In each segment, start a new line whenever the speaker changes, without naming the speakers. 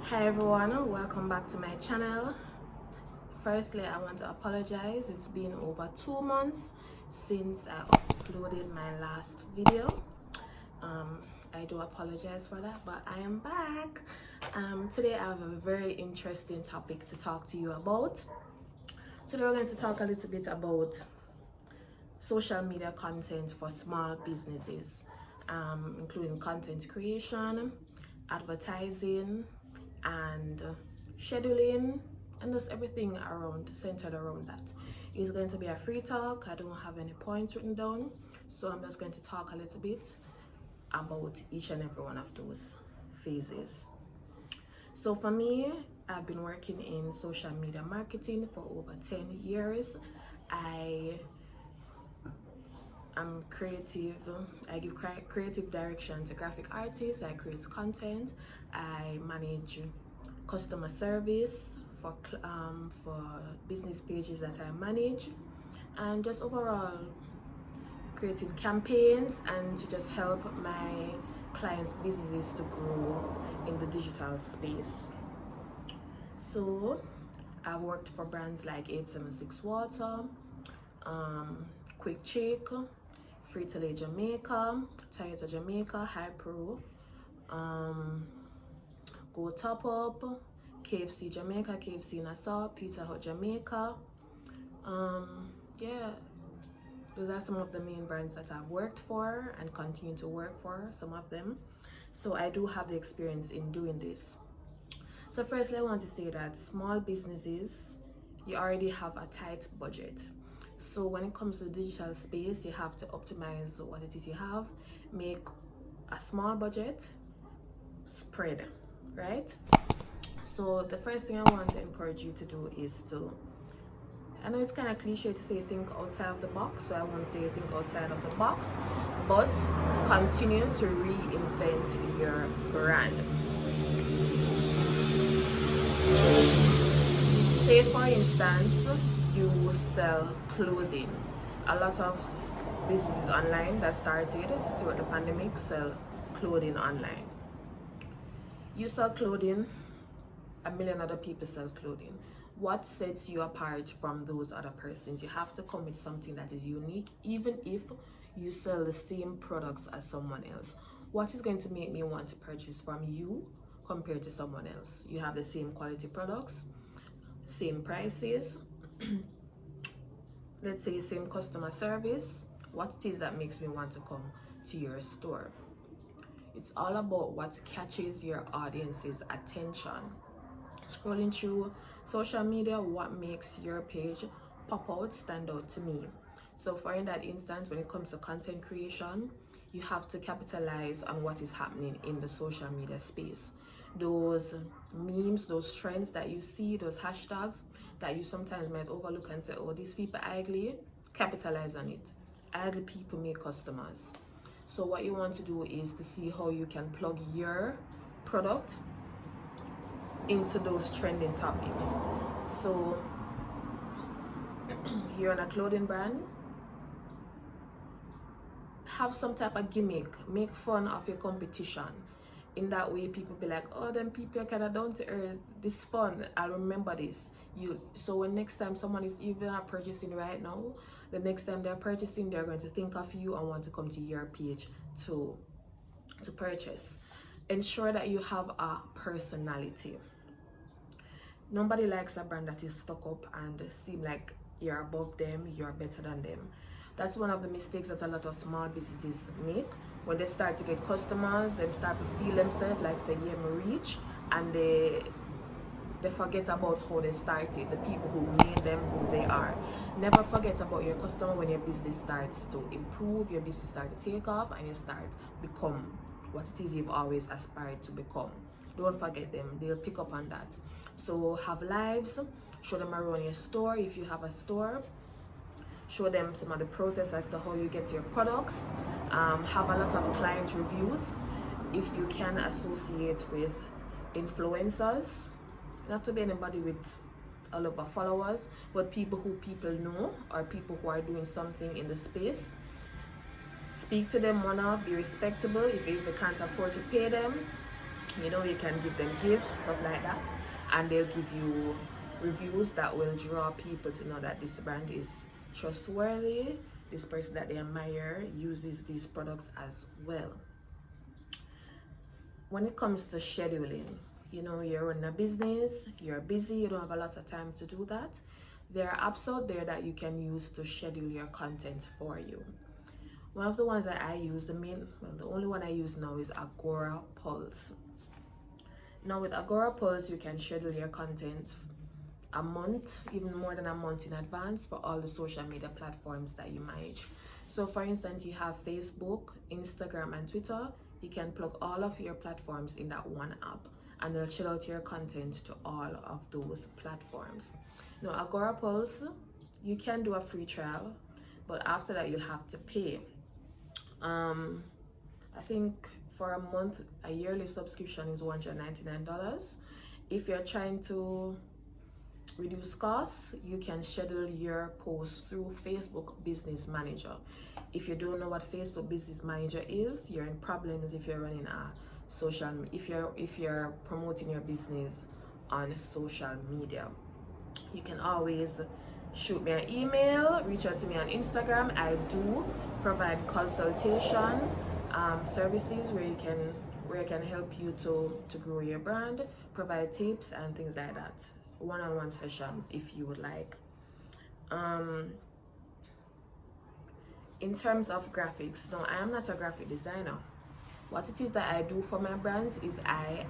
Hi everyone, welcome back to my channel. Firstly, I want to apologize. It's been over 2 months since I uploaded my last video. I do apologize for that, but I am back. Today I have a very interesting topic to talk to you about. Today we're going to talk a little bit about social media content for small businesses, including content creation, advertising, and scheduling, and just everything centered around that. It's going to be a free talk. I don't have any points written down, so I'm just going to talk a little bit about each and every one of those phases. So for me, I've been working in social media marketing for over 10 years. I am creative. I give creative direction to graphic artists. I create content. I manage customer service for business pages that I manage, and just overall creating campaigns and to just help my clients' businesses to grow in the digital space. So I've worked for brands like 876 Water, Quick Chick, Free to Lay Jamaica, Toyota Jamaica, High Pro, Go Top Up, KFC Jamaica, KFC Nassau, Pizza Hut Jamaica. Yeah, those are some of the main brands that I've worked for and continue to work for, some of them. So I do have the experience in doing this. So firstly, I want to say that small businesses, you already have a tight budget. So when it comes to the digital space, you have to optimize what it is you have, make a small budget, spread, right? So the first thing I want to encourage you to do is to, I know it's kind of cliche to say think outside of the box, so I won't say think outside of the box, but continue to reinvent your brand. Say for instance, you sell clothing. A lot of businesses online that started throughout the pandemic sell clothing online. You sell clothing, a million other people sell clothing. What sets you apart from those other persons? You have to come with something that is unique, even if you sell the same products as someone else. What is going to make me want to purchase from you compared to someone else? You have the same quality products, same prices, let's say same customer service. What it is that makes me want to come to your store? It's all about what catches your audience's attention. Scrolling through social media, what makes your page pop out, stand out to me? So for in that instance, when it comes to content creation, you have to capitalize on what is happening in the social media space. Those memes, those trends that you see, those hashtags that you sometimes might overlook and say, oh, these people are ugly, capitalize on it. Idle people make customers. So what you want to do is to see how you can plug your product into those trending topics. So you're on a clothing brand, have some type of gimmick, make fun of your competition. In that way, people be like, oh, them people are kind of down to earth, this fun, I'll remember this. So when next time someone is even purchasing right now, the next time they're purchasing, they're going to think of you and want to come to your page to purchase. Ensure that you have a personality. Nobody likes a brand that is stuck up and seem like you're above them, you're better than them. That's one of the mistakes that a lot of small businesses make. When they start to get customers, they start to feel themselves like, say, yeah, me reach, and they forget about how they started, the people who made them who they are. Never forget about your customer when your business starts to improve, your business starts to take off, and you start become what it is you've always aspired to become. Don't forget them, they'll pick up on that. So have lives, show them around your store if you have a store. Show them some of the process as to how you get your products. Have a lot of client reviews. If you can associate with influencers, you don't have to be anybody with a lot of followers, but people who people know or people who are doing something in the space. Speak to them one-off, be respectable. If you can't afford to pay them, You know, you can give them gifts, stuff like that, and they'll give you reviews that will draw people to know that this brand is trustworthy. This person that they admire uses these products as well. When it comes to scheduling, you know, you're running a business, you're busy, you don't have a lot of time to do that. There are apps out there that you can use to schedule your content for you. One of the ones that I use, the only one I use now is Agora Pulse. Now with Agora Pulse, you can schedule your content a month, even more than a month in advance for all the social media platforms that you manage. So for instance, you have Facebook, Instagram, and Twitter. You can plug all of your platforms in that one app, and it'll share out your content to all of those platforms. Now Agora Pulse, you can do a free trial, but after that you'll have to pay. I think for a month, a yearly subscription is $199. If you're trying to reduce costs, you can schedule your posts through Facebook Business Manager. If you don't know what Facebook Business Manager is, you're in problems if you're running a if you're promoting your business on social media. You can always shoot me an email, reach out to me on Instagram. I do provide consultation services where I can help you to grow your brand, provide tips and things like that. One-on-one sessions if you would like. In terms of graphics, no, I am not a graphic designer. What it is that I do for my brands is I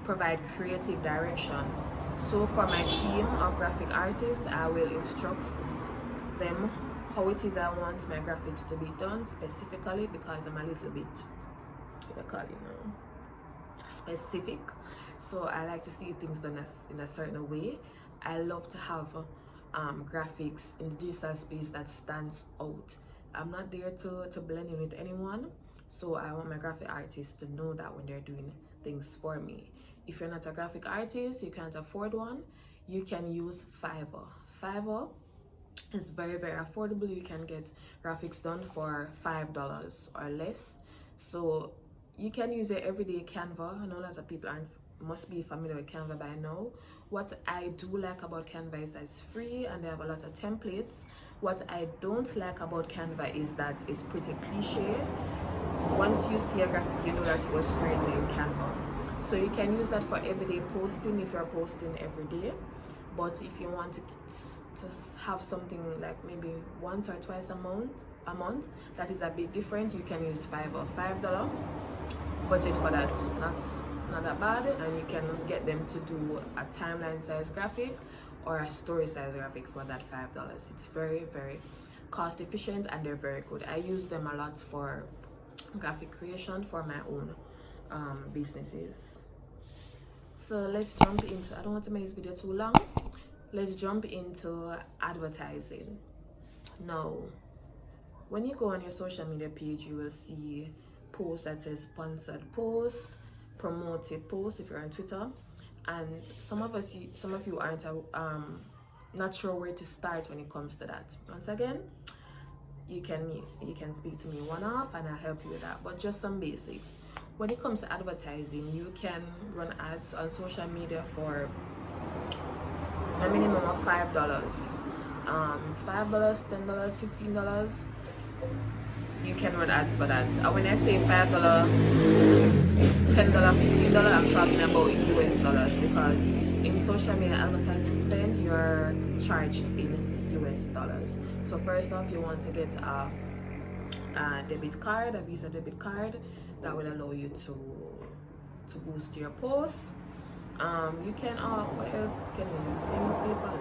provide creative directions. So for my team of graphic artists, I will instruct them how it is I want my graphics to be done specifically, because I'm a little bit, specific. So I like to see things done in a certain way. I love to have graphics in the digital space that stands out. I'm not there to blend in with anyone, so I want my graphic artists to know that when they're doing things for me. If you're not a graphic artist, you can't afford one, you can use Fiverr. Fiverr is very, very affordable. You can get graphics done for $5 or less. So you can use your everyday Canva. I know lots of people must be familiar with Canva by now. What I do like about Canva is that it's free and they have a lot of templates. What I don't like about Canva is that it's pretty cliche. Once you see a graphic, you know that it was created in Canva. So you can use that for everyday posting if you're posting every day. But if you want to have something like maybe once or twice a month, that is a bit different, you can use Fiverr. $5 budget for that. Not that bad, and you can get them to do a timeline size graphic or a story size graphic for that $5. It's very, very cost efficient and they're very good. I use them a lot for graphic creation for my own businesses. So let's jump into, I don't want to make this video too long, let's jump into advertising. Now, when you go on your social media page, you will see posts that says sponsored posts, promoted posts if you're on Twitter, and some of you aren't not sure where to start when it comes to that. Once again, you can speak to me one-off and I'll help you with that, but just some basics. When it comes to advertising, you can run ads on social media for a minimum of $5, $10, $15. You can run ads for that. And when I say $5, $10, $15, I'm talking about in US dollars, because in social media advertising spend, you're charged in US dollars. So first off, you want to get a debit card, a Visa debit card that will allow you to boost your posts. You can, what else can you use? Can you use PayPal?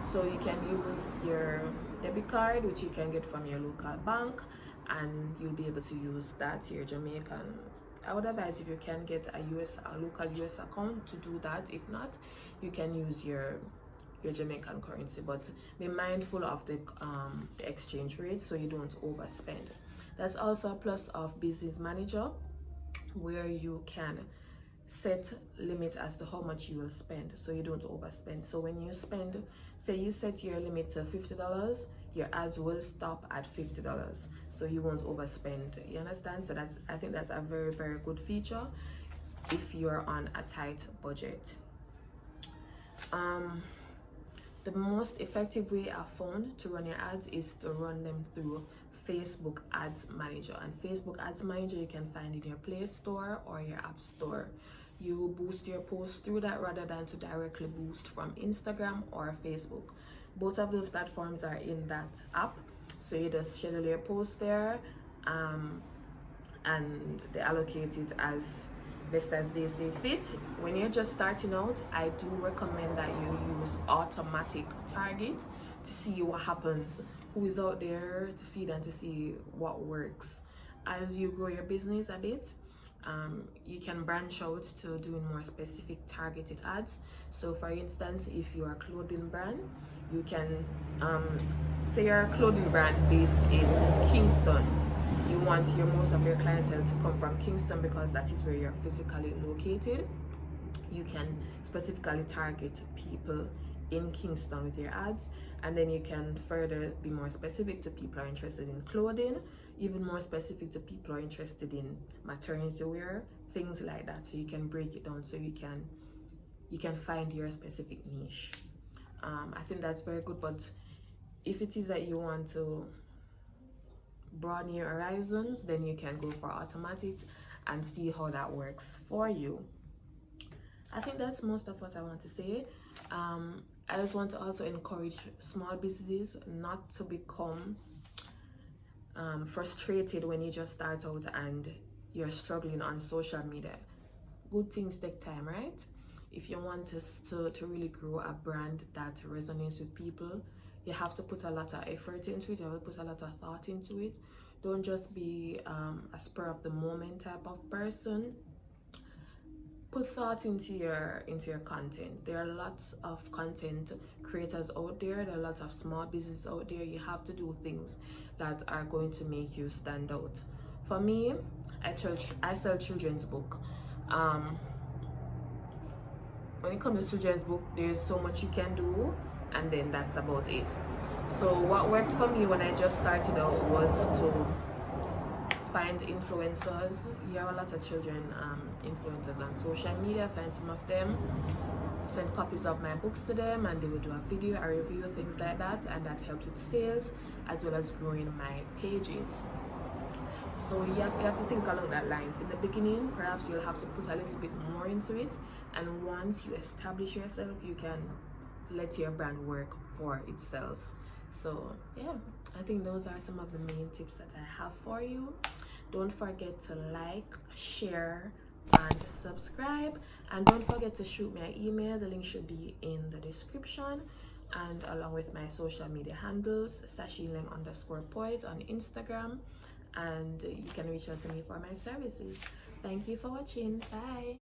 So you can use your debit card, which you can get from your local bank, and you'll be able to use that to your Jamaican. I would advise if you can get a local US account to do that. If not, you can use your Jamaican currency, but be mindful of the exchange rate so you don't overspend. That's also a plus of Business Manager, where you can set limits as to how much you will spend so you don't overspend. So when you spend, say you set your limit to $50, your ads will stop at $50, so you won't overspend. You understand? So I think that's a very, very good feature. if you're on a tight budget. The most effective way I've found to run your ads is to run them through Facebook Ads Manager. And Facebook Ads Manager you can find in your Play Store or your App Store. You boost your posts through that rather than to directly boost from Instagram or Facebook. Both of those platforms are in that app, so you just schedule your post there, and they allocate it as best as they see fit. When you're just starting out, I do recommend that you use automatic target to see what happens, who is out there to feed, and to see what works. As you grow your business a bit, you can branch out to doing more specific targeted ads. So for instance, if you're a clothing brand, you can say you're a clothing brand based in Kingston. You want most of your clientele to come from Kingston because that is where you're physically located. You can specifically target people in Kingston with your ads, and then you can further be more specific to people who are interested in clothing, even more specific to people who are interested in maternity wear, things like that. So you can break it down so you can find your specific niche. I think that's very good. But if it is that you want to broaden your horizons, then you can go for automatic and see how that works for you. I think that's most of what I want to say. I just want to also encourage small businesses not to become frustrated when you just start out and you're struggling on social media. Good things take time, right? If you want to really grow a brand that resonates with people, you have to put a lot of effort into it. You have to put a lot of thought into it. Don't just be a spur of the moment type of person. Put thought into your content. There are lots of content creators out there. There are lots of small businesses out there. You have to do things that are going to make you stand out. For me, I sell children's book. When it comes to children's book, there's so much you can do, and then that's about it. So what worked for me when I just started out was to find influencers. You have a lot of children influencers on social media. Find some of them, send copies of my books to them, and they will do a video, a review, things like that, and that helps with sales as well as growing my pages. So you have to think along that lines. In the beginning, perhaps you'll have to put a little bit more into it, and once you establish yourself, you can let your brand work for itself. So yeah, I think those are some of the main tips that I have for you. Don't forget to like, share, and subscribe, and don't forget to shoot me an email. The link should be in the description, and along with my social media handles, saccheenthewriterlaing_ on Instagram, and you can reach out to me for my services. Thank you for watching. Bye.